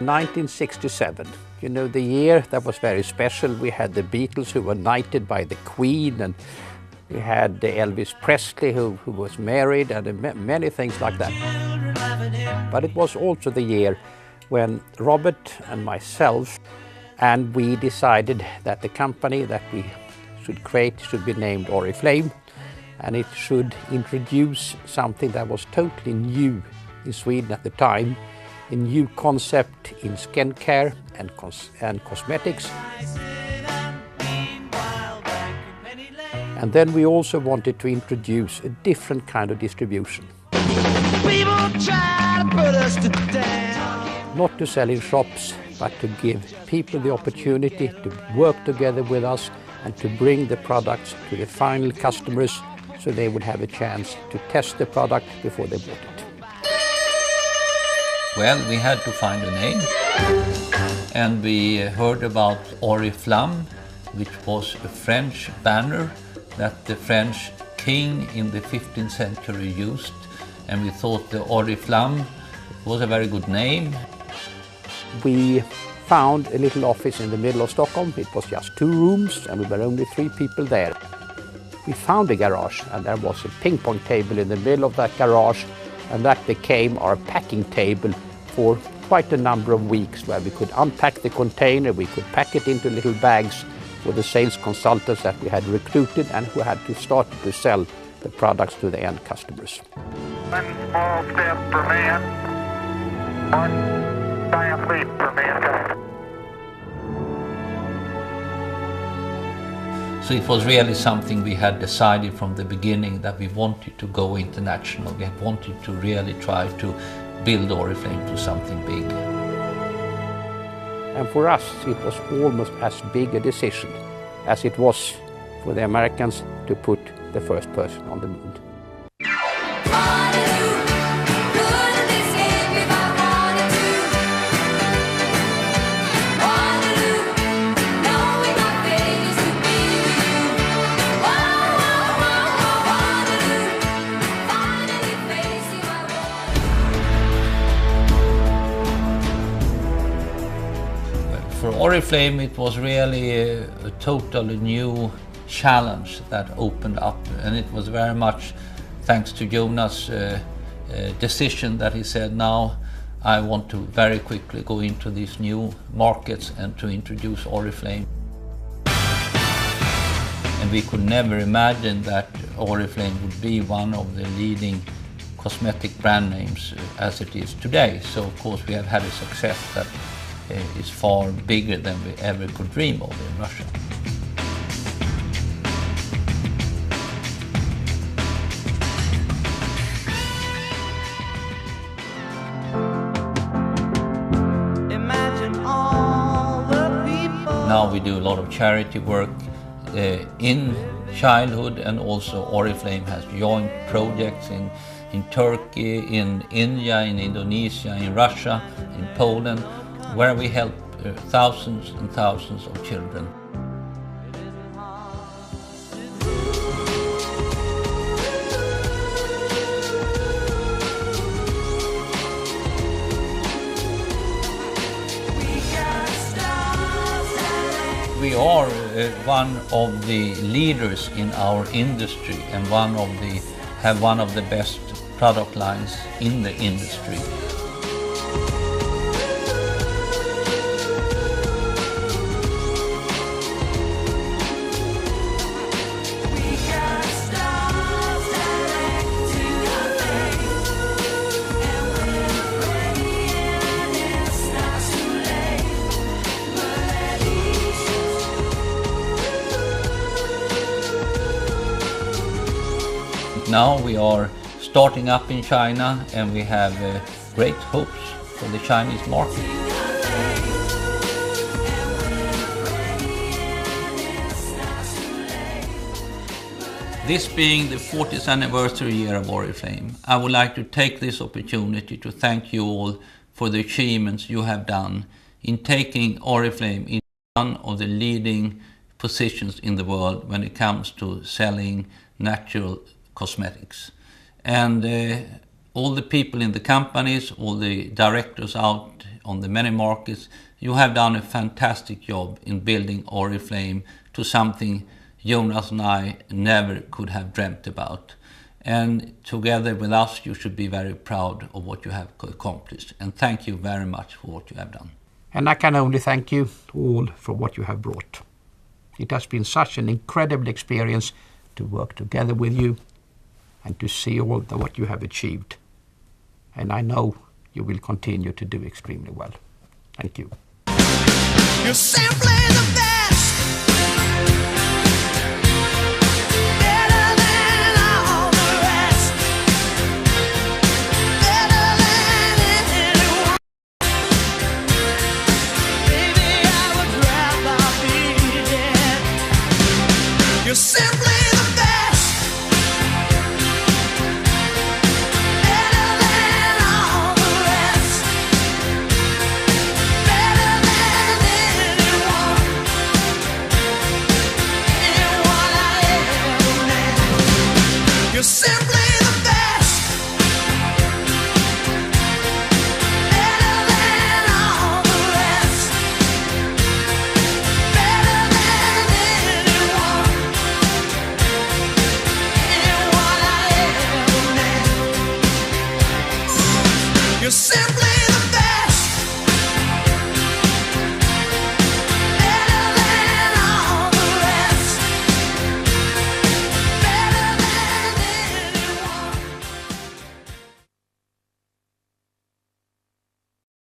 1967. You know, the year that was very special. We had the Beatles who were knighted by the Queen, and we had Elvis Presley who was married, and many things like that. But it was also the year when Robert and myself and we decided that the company that we should create should be named Oriflame, and it should introduce something that was totally new in Sweden at the time, a new concept in skincare and cosmetics. And then we also wanted to introduce a different kind of distribution. People try to put us to down. Not to sell in shops, but to give people the opportunity to work together with us and to bring the products to the final customers so they would have a chance to test the product before they bought it. Well, we had to find a name, and we heard about Oriflamme, which was a French banner that the French king in the 15th century used, and we thought the Oriflamme was a very good name. We found a little office in the middle of Stockholm. It was just 2 rooms and we were only 3 people there. We found a garage, and there was a ping pong table in the middle of that garage, and that became our packing table for quite a number of weeks, where we could unpack the container, we could pack it into little bags for the sales consultants that we had recruited and who had to start to sell the products to the end customers. One small step for man, one giant leap for mankind. So it was really something we had decided from the beginning, that we wanted to go international. We wanted to really try to build Oriflame to something big. And for us, it was almost as big a decision as it was for the Americans to put the first person on the moon. For Oriflame, it was really a totally new challenge that opened up, and it was very much thanks to Jonas' decision that he said, now I want to very quickly go into these new markets and to introduce Oriflame. And we could never imagine that Oriflame would be one of the leading cosmetic brand names as it is today. So of course we have had a success that is far bigger than we ever could dream of in Russia. Now we do a lot of charity work in childhood, and also Oriflame has joint projects in Turkey, in India, in Indonesia, in Russia, in Poland, where we help thousands and thousands of children. We are one of the leaders in our industry, and have one of the best product lines in the industry. Now we are starting up in China, and we have great hopes for the Chinese market. This being the 40th anniversary year of Oriflame, I would like to take this opportunity to thank you all for the achievements you have done in taking Oriflame into one of the leading positions in the world when it comes to selling natural cosmetics. And all the people in the companies, all the directors out on the many markets, you have done a fantastic job in building Oriflame to something Jonas and I never could have dreamt about. And together with us, you should be very proud of what you have accomplished. And thank you very much for what you have done. And I can only thank you all for what you have brought. It has been such an incredible experience to work together with you and to see all what you have achieved. And I know you will continue to do extremely well. Thank you. You're simply the best.